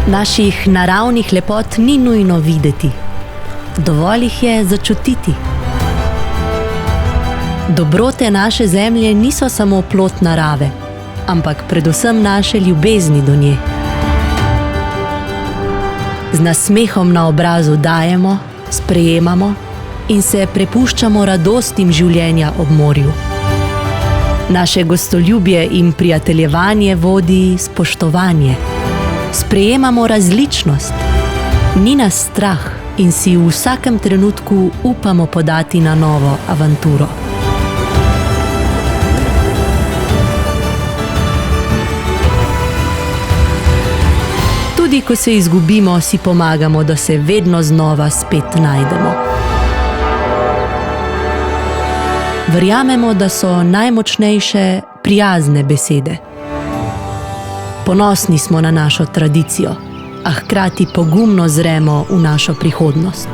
Naših naravnih lepot ni nujno videti, dovolj jih je začutiti. Dobrote naše zemlje niso samo plod narave, ampak predvsem naše ljubezni do nje. Z nasmehom na obrazu dajemo, sprejemamo in se prepuščamo radostim življenja ob morju. Naše gostoljubje in prijateljevanje vodi spoštovanje. Sprejemamo različnost, ni nas strah in si v vsakem trenutku upamo podati na novo avanturo. Tudi ko se izgubimo, si pomagamo, da se vedno znova spet najdemo. Verjamemo, da so najmočnejše prijazne besede. Ponosni smo na našo tradicijo, a hkrati pogumno zremo v našo prihodnost.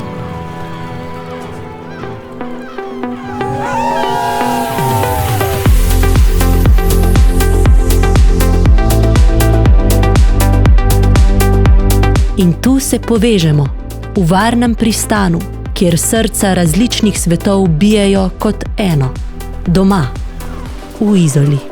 In tu se povežemo, v varnem pristanu, kjer srca različnih svetov bijejo kot eno, doma, v Izoli.